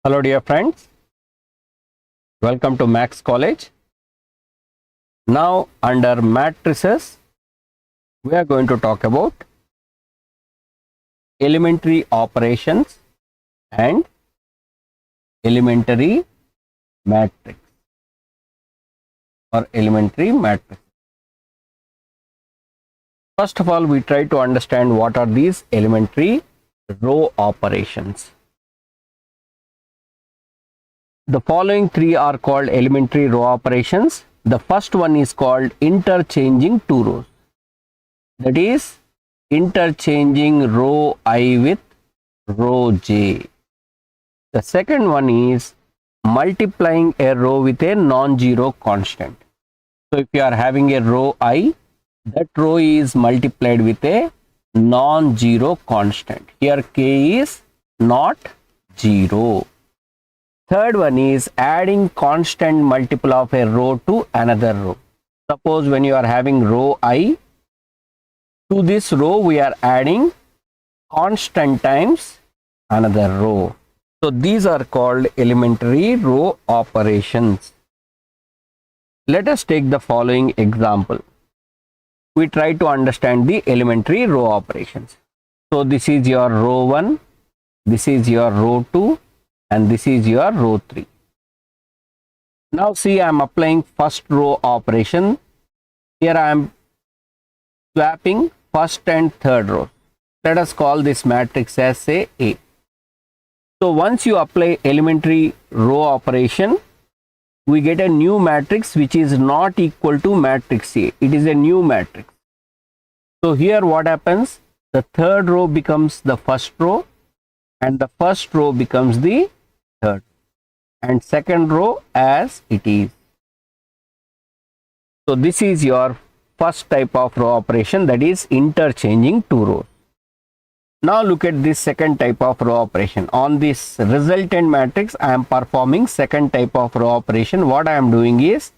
Hello dear friends, welcome to MACS College. Now under matrices, we are going to talk about elementary operations and elementary matrix or elementary matrix. First of all, we try to understand what are these elementary row operations. The following three are called elementary row operations. The first one is called interchanging two rows. That is interchanging row I with row j. The second one is multiplying a row with a non-zero constant. So if you are having a row I, that row is multiplied with a non-zero constant. Here k is not 0. Third one is adding constant multiple of a row to another row. Suppose when you are having row I, to this row we are adding constant times another row. So these are called elementary row operations. Let us take the following example. We try to understand the elementary row operations. So this is your row 1, this is your row 2, and this is your row 3. Now see, I am applying first row operation. Here I am swapping first and third row. Let us call this matrix as say A. So once you apply elementary row operation, we get a new matrix which is not equal to matrix A. It is a new matrix. So here what happens? The third row becomes the first row and the first row becomes the third and second row as it is. So this is your first type of row operation, that is interchanging two rows. Now look at this second type of row operation. On this resultant matrix, I am performing second type of row operation. What I am doing is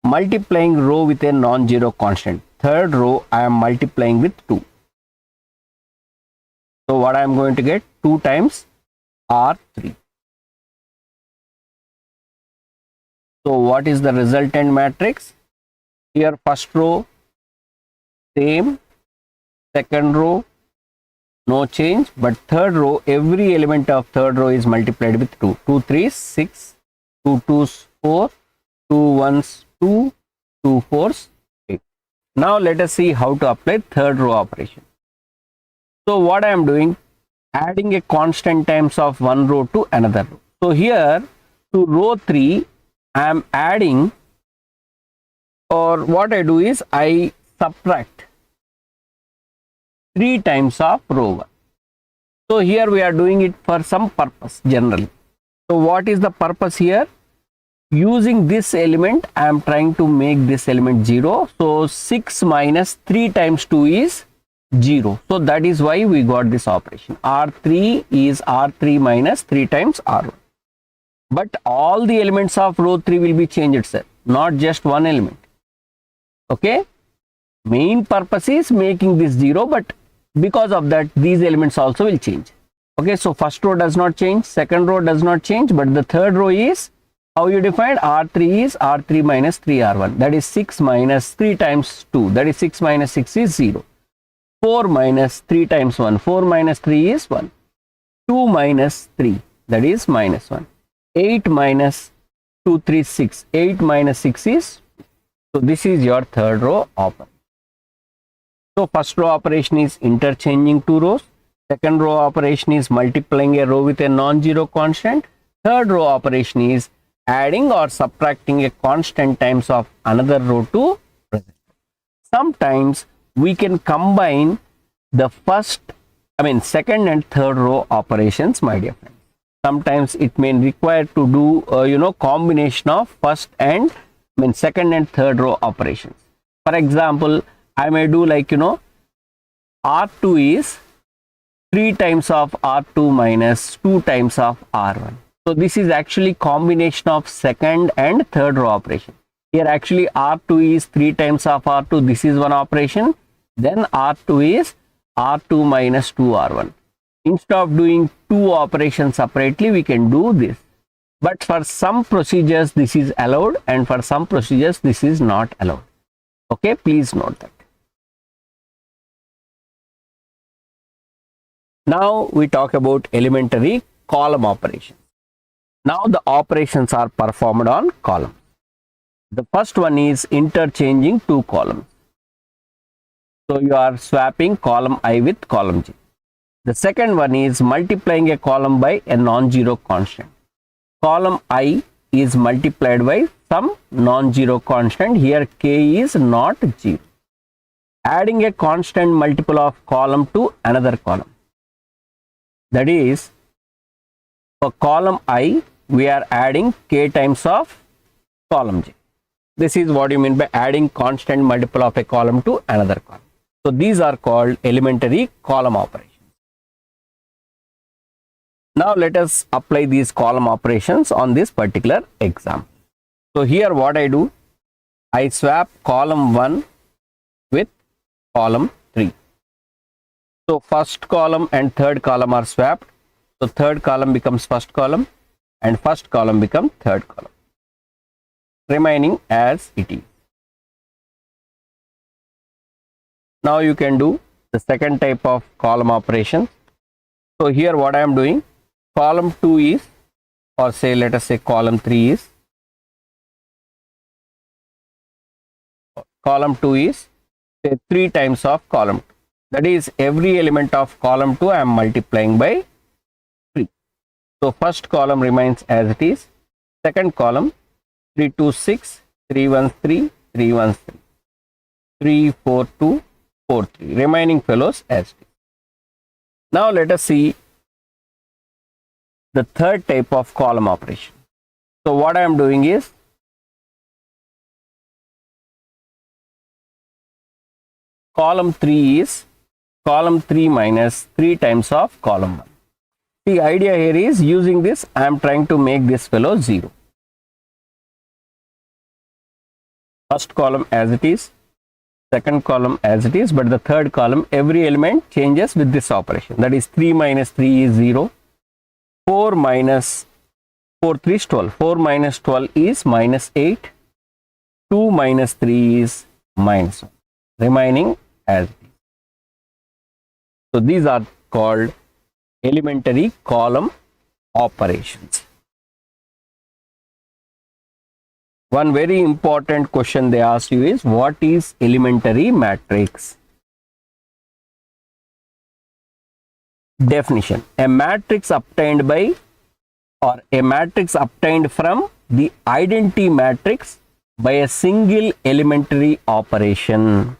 multiplying row with a non-zero constant. Third row I am multiplying with 2. So what I am going to get? 2 times R3. So what is the resultant matrix? Here first row same, second row no change, but third row, every element of third row is multiplied with 2. 2 3s 6, 2 2s 4, 2 1s 2, 2 4s 8. Now let us see how to apply third row operation. So what I am doing? Adding a constant times of one row to another row. So here to row 3 I am adding, or what I do is I subtract 3 times of row 1. So here we are doing it for some purpose generally. So what is the purpose here? Using this element I am trying to make this element 0. So 6 minus 3 times 2 is 0. So that is why we got this operation. R3 is R3 minus 3 times R1. But all the elements of row 3 will be changed, sir, not just one element. Okay. Main purpose is making this 0, but because of that these elements also will change. Okay. So first row does not change, second row does not change, but the third row is how you define R3 is R3 minus 3R1. That is 6 minus 3 times 2. That is 6 minus 6 is 0. 4 minus 3 times 1, 4 minus 3 is 1, 2 minus 3, that is minus 1, 8 minus 2, 3, 6, 8 minus 6 is 2. So this is your third row operation. So first row operation is interchanging two rows, second row operation is multiplying a row with a non-zero constant, third row operation is adding or subtracting a constant times of another row to present. Sometimes we can combine the second and third row operations, my dear friends. Sometimes it may require to do combination of first and second and third row operations. For example, I may do like R2 is 3 times of R2 minus 2 times of R1. So this is actually combination of second and third row operation. Here actually R2 is 3 times of R2. This is one operation. Then R2 is R2 minus 2R1. Instead of doing two operations separately, we can do this. But for some procedures, this is allowed, and for some procedures, this is not allowed. Okay, please note that. Now we talk about elementary column operations. Now the operations are performed on columns. The first one is interchanging two columns. So you are swapping column I with column J. The second one is multiplying a column by a non-zero constant. Column I is multiplied by some non-zero constant. Here k is not 0. Adding a constant multiple of column to another column. That is, for column I, we are adding k times of column J. This is what you mean by adding constant multiple of a column to another column. So these are called elementary column operations. Now let us apply these column operations on this particular example. So here what I do, I swap column 1 with column 3. So first column and third column are swapped. So third column becomes first column and first column becomes third column, remaining as it is. Now you can do the second type of column operation. So here what I am doing, column 2 is, or say let us say column 3 is, column 2 is say 3 times of column 2. That is, every element of column 2 I am multiplying by 3. So first column remains as it is. Second column 3 2 6, 3 1 3, 3 1 3, 3 4 2, 4 3. Remaining follows as it is. Now let us see the third type of column operation. So what I am doing is, column 3 is column 3 minus 3 times of column 1. The idea here is, using this I am trying to make this fellow 0. First column as it is, second column as it is, but the third column every element changes with this operation. That is, 3 minus 3 is 0, 4 minus 4 3 is 12, 4 minus 12 is minus 8, 2 minus 3 is minus 1, remaining as it is. So these are called elementary column operations. One very important question they ask you is, what is elementary matrix? Definition: a matrix obtained by, or a matrix obtained from the identity matrix by a single elementary operation.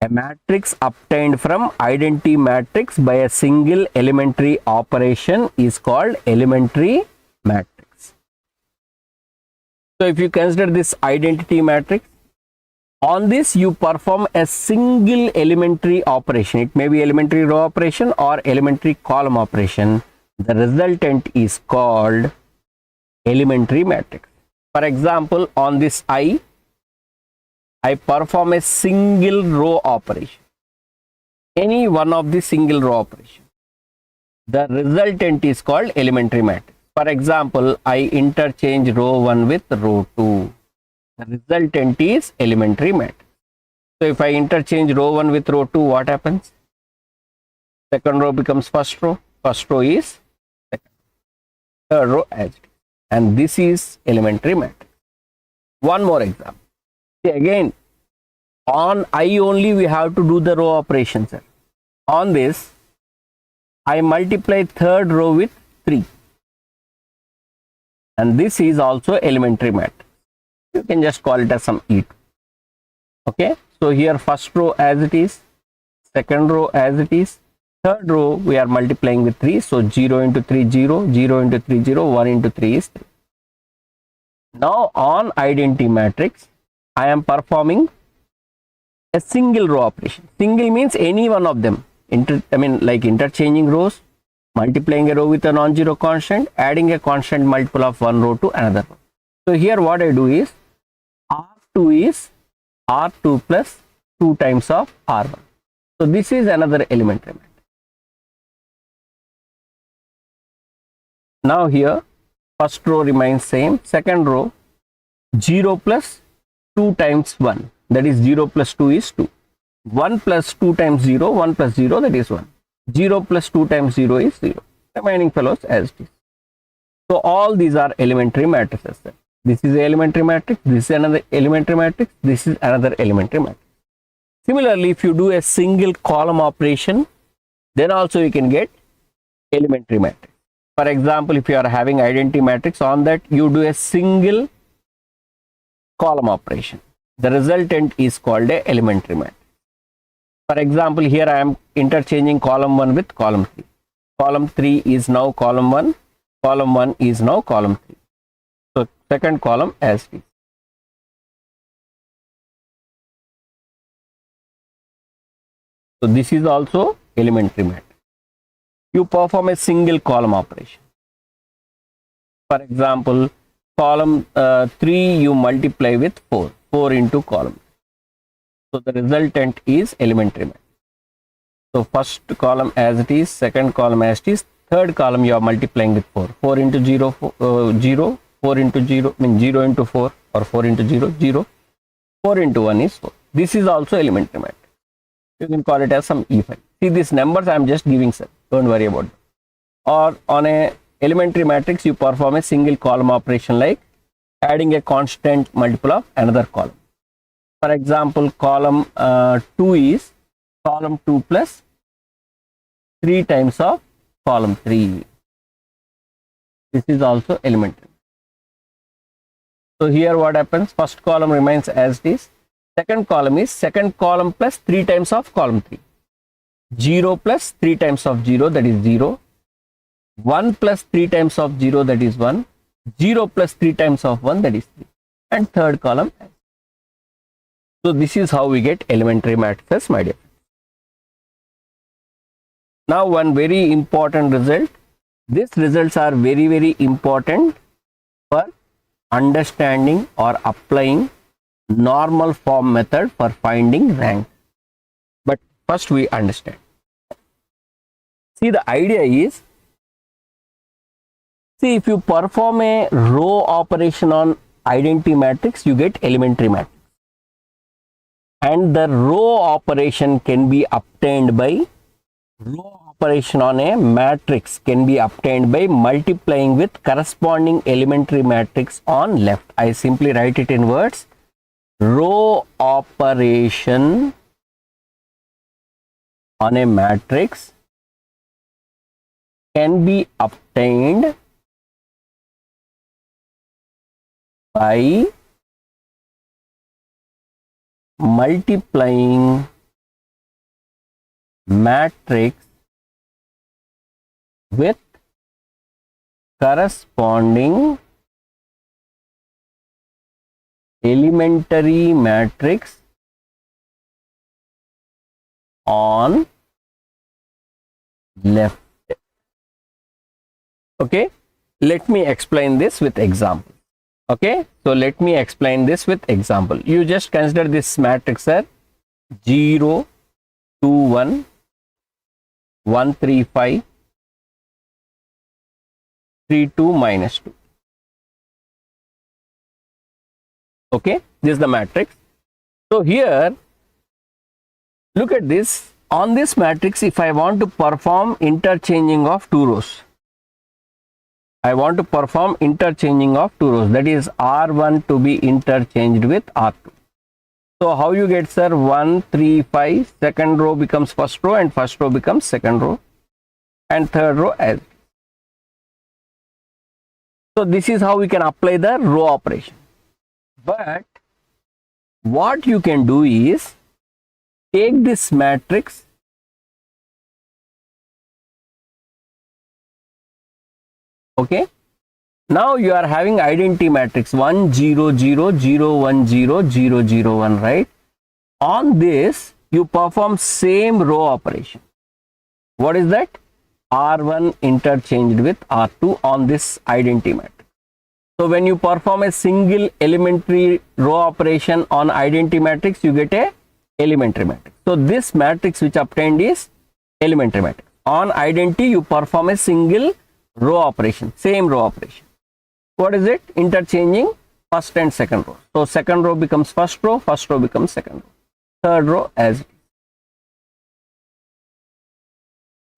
A matrix obtained from identity matrix by a single elementary operation is called elementary matrix. So if you consider this identity matrix, on this you perform a single elementary operation. It may be elementary row operation or elementary column operation. The resultant is called elementary matrix. For example, on this I perform a single row operation, any one of the single row operation. The resultant is called elementary matrix. For example, I interchange row 1 with row 2. The resultant is elementary matrix. So if I interchange row 1 with row 2, what happens? Second row becomes first row is second, third row as it is. And this is elementary matrix. One more example. See, again, on I only we have to do the row operations. On this, I multiply third row with 3. And this is also elementary matrix. You can just call it as some E2. Okay. So here first row as it is, second row as it is, third row we are multiplying with 3. So 0 into 3, 0, 0 into 3, 0, 1 into 3 is 3. Now on identity matrix, I am performing a single row operation. Single means any one of them. Like interchanging rows, multiplying a row with a non-zero constant, adding a constant multiple of one row to another row. So here what I do is, R2 is R2 plus 2 times of R1. So this is another elementary matrix. Now here first row remains same, second row 0 plus 2 times 1, that is 0 plus 2 is 2. 1 plus 2 times 0, 1 plus 0, that is 1. 0 plus 2 times 0 is 0. Remaining fellows as it is. So all these are elementary matrices. This is an elementary matrix, this is another elementary matrix, this is another elementary matrix. Similarly, if you do a single column operation, then also you can get elementary matrix. For example, if you are having identity matrix, on that you do a single column operation, the resultant is called a elementary matrix. For example, here I am interchanging column 1 with column 3. Column 3 is now column 1, column 1 is now column 3. So second column as it is. So this is also elementary matrix. You perform a single column operation. For example, column 3 you multiply with 4, 4 into column. So the resultant is elementary matrix. So first column as it is, second column as it is, third column you are multiplying with 4. 4 into 0, 0, 4 into 0 means 0 into 4 or 4 into 0, 0. 4 into 1 is 4. This is also elementary matrix. You can call it as some E5. See, these numbers I am just giving, sir. Don't worry about them. Or on a elementary matrix, you perform a single column operation like adding a constant multiple of another column. For example, column 2 is column 2 plus 3 times of column 3. This is also elementary. So here what happens? First column remains as it is. Second column is second column plus 3 times of column 3. 0 plus 3 times of 0, that is 0. 1 plus 3 times of 0, that is 1. 0 plus 3 times of 1, that is 3. And third column. So this is how we get elementary matrices, my dear. Now one very important result. These results are very, very important for understanding or applying normal form method for finding rank. But first we understand. See, the idea is, see, if you perform a row operation on identity matrix, you get elementary matrix. And the row operation can be obtained by on a matrix can be obtained by multiplying with corresponding elementary matrix on left. I simply write it in words. Row operation on a matrix can be obtained by multiplying matrix with corresponding elementary matrix on left. Okay, let me explain this with example. Okay, so let me explain this with example. You just consider this matrix, sir. 0, 2, 1, 1, 3, 5, 3, 2, minus 2. Okay, this is the matrix. So here, look at this. On this matrix, if I want to perform interchanging of two rows, I want to perform interchanging of two rows, that is R1 to be interchanged with R2. So how you get, sir? 1, 3, 5, second row becomes first row and first row becomes second row and third row as. So this is how we can apply the row operation. But what you can do is take this matrix, okay, now you are having identity matrix 1 0 0 0 1 0 0 0 1, right? On this you perform same row operation. What is that? R1 interchanged with R2 on this identity matrix. So when you perform a single elementary row operation on identity matrix, you get a elementary matrix. So this matrix which obtained is elementary matrix. On identity you perform a single row operation, same row operation. What is it? Interchanging first and second row. So second row becomes first row becomes second row, third row as it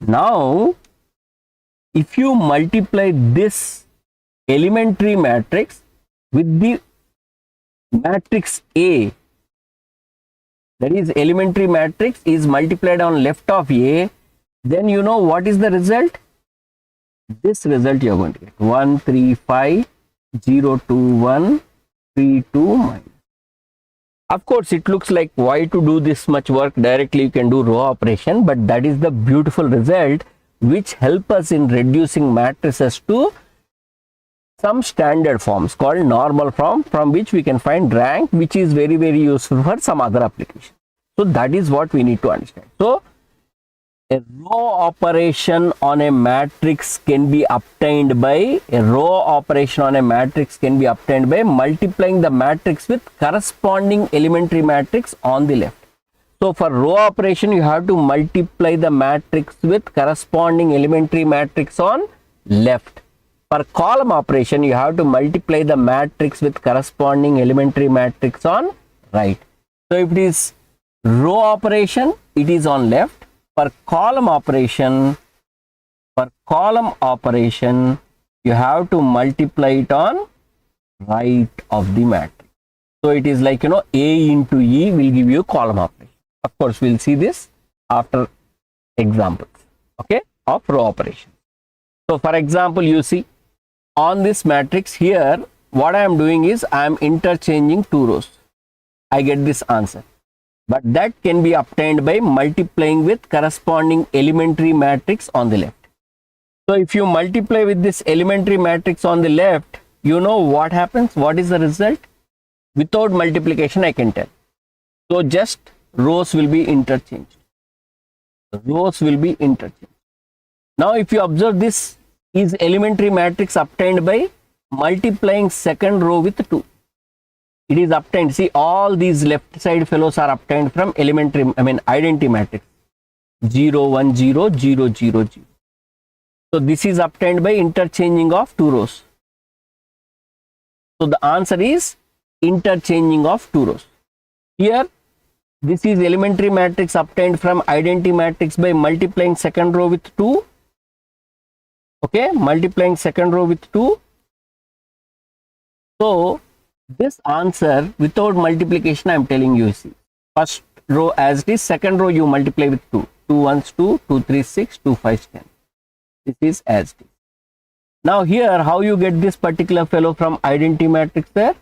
is. Now, if you multiply this elementary matrix with the matrix A, that is elementary matrix is multiplied on left of A, then you know what is the result? This result you are going to get 1 3 5 0 2 1 3 2 minus. Of course, it looks like why to do this much work directly, you can do row operation, but that is the beautiful result which help us in reducing matrices to some standard forms called normal form, from which we can find rank, which is very useful for some other application. So that is what we need to understand. So a row operation on a matrix can be obtained by multiplying the matrix with corresponding elementary matrix on the left. So for row operation, you have to multiply the matrix with corresponding elementary matrix on left. For column operation, you have to multiply the matrix with corresponding elementary matrix on right. So if it is row operation, it is on left. For column operation, you have to multiply it on right of the matrix. So it is like, A into E will give you column operation. Of course, we'll see this after examples, okay, of row operation. So for example, you see on this matrix here, what I am doing is I am interchanging two rows. I get this answer. But that can be obtained by multiplying with corresponding elementary matrix on the left. So if you multiply with this elementary matrix on the left, you know what happens? What is the result? Without multiplication, I can tell. So just rows will be interchanged. Now if you observe, this is elementary matrix obtained by multiplying second row with 2. It is obtained. See, all these left side fellows are obtained from identity matrix 0 1 0 0 0 0. So this is obtained by interchanging of two rows. So the answer is interchanging of two rows. Here, this is elementary matrix obtained from identity matrix by multiplying second row with 2. Okay, multiplying second row with 2. So this answer without multiplication, I am telling you, see, first row as it is, second row you multiply with 2. 2 1s 2, 2 3 6, 2 5 10. This is as it is. Now here, how you get this particular fellow from identity matrix there?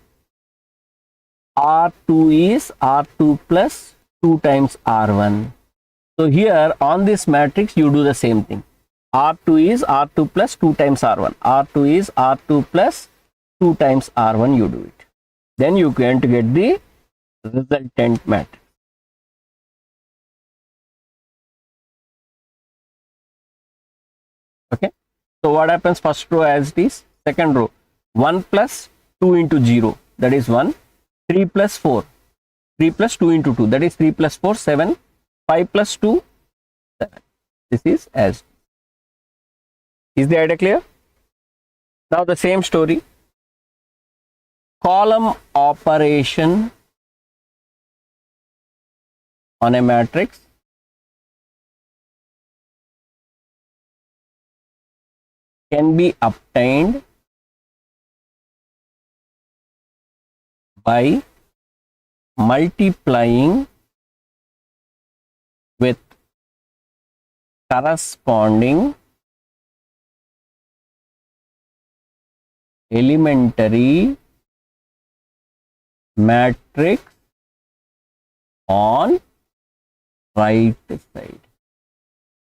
R2 is R2 plus 2 times R1. So here on this matrix, you do the same thing. R2 is R2 plus 2 times R1. R2 is R2 plus 2 times R1, you do it. Then you are going to get the resultant matrix. Okay. So what happens? First row as it is, second row 1 plus 2 into 0, that is 1. 3 plus 4, 3 plus 2 into 2, that is 3 plus 4 7. 5 plus 2 7. This is as. Is the idea clear? Now the same story. Column operation on a matrix can be obtained by multiplying with corresponding elementary matrix on right side.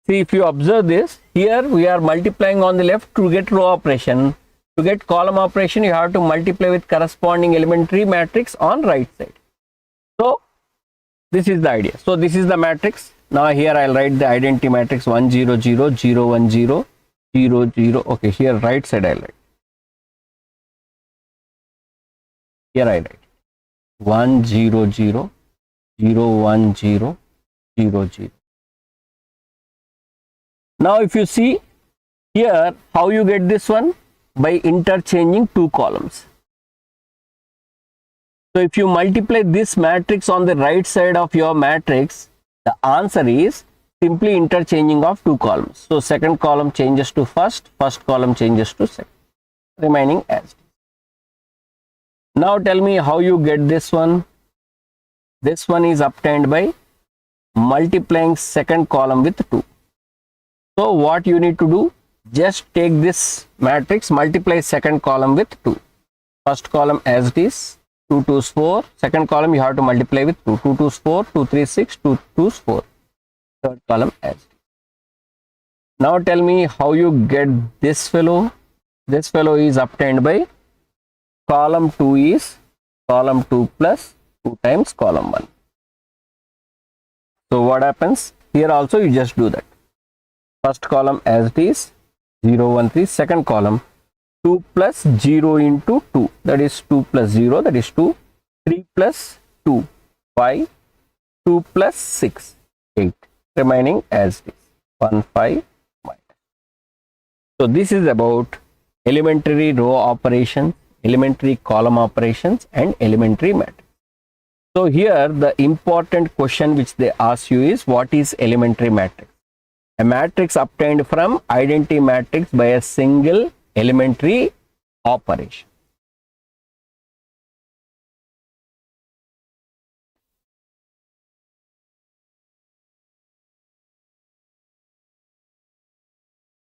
See, if you observe this, here we are multiplying on the left to get row operation. To get column operation, you have to multiply with corresponding elementary matrix on right side. So this is the idea. So this is the matrix. Now here I'll write the identity matrix 1 0 0 0 1 0 0 0. Okay, here right side I'll write. Here I write 1 0 0 0 1 0 0 0. Now if you see, Here, how you get this one? By interchanging two columns. So if you multiply this matrix on the right side of your matrix, the answer is simply interchanging of two columns. So second column changes to first column changes to second, remaining as it is. Now tell me how you get this one. This one is obtained by multiplying second column with 2. So what you need to do? Just take this matrix, multiply second column with 2. First column as it is, 2 2s 4. Second column you have to multiply with 2. 2 2s 4, 2 3 6, 2 2s 4. Third column as it is. Now tell me how you get this fellow. This fellow is obtained by column 2 is column 2 plus 2 times column 1. So what happens? Here also you just do that. First column as it is, 0 1 3. Second column 2 plus 0 into 2, that is 2 plus 0, that is 2. 3 plus 2, 5. 2 plus 6, 8. Remaining as it is, 1 5 minus. So this is about elementary row operations, elementary column operations, and elementary matrix. So here the important question which they ask you is, what is elementary matrix? A matrix obtained from identity matrix by a single elementary operation.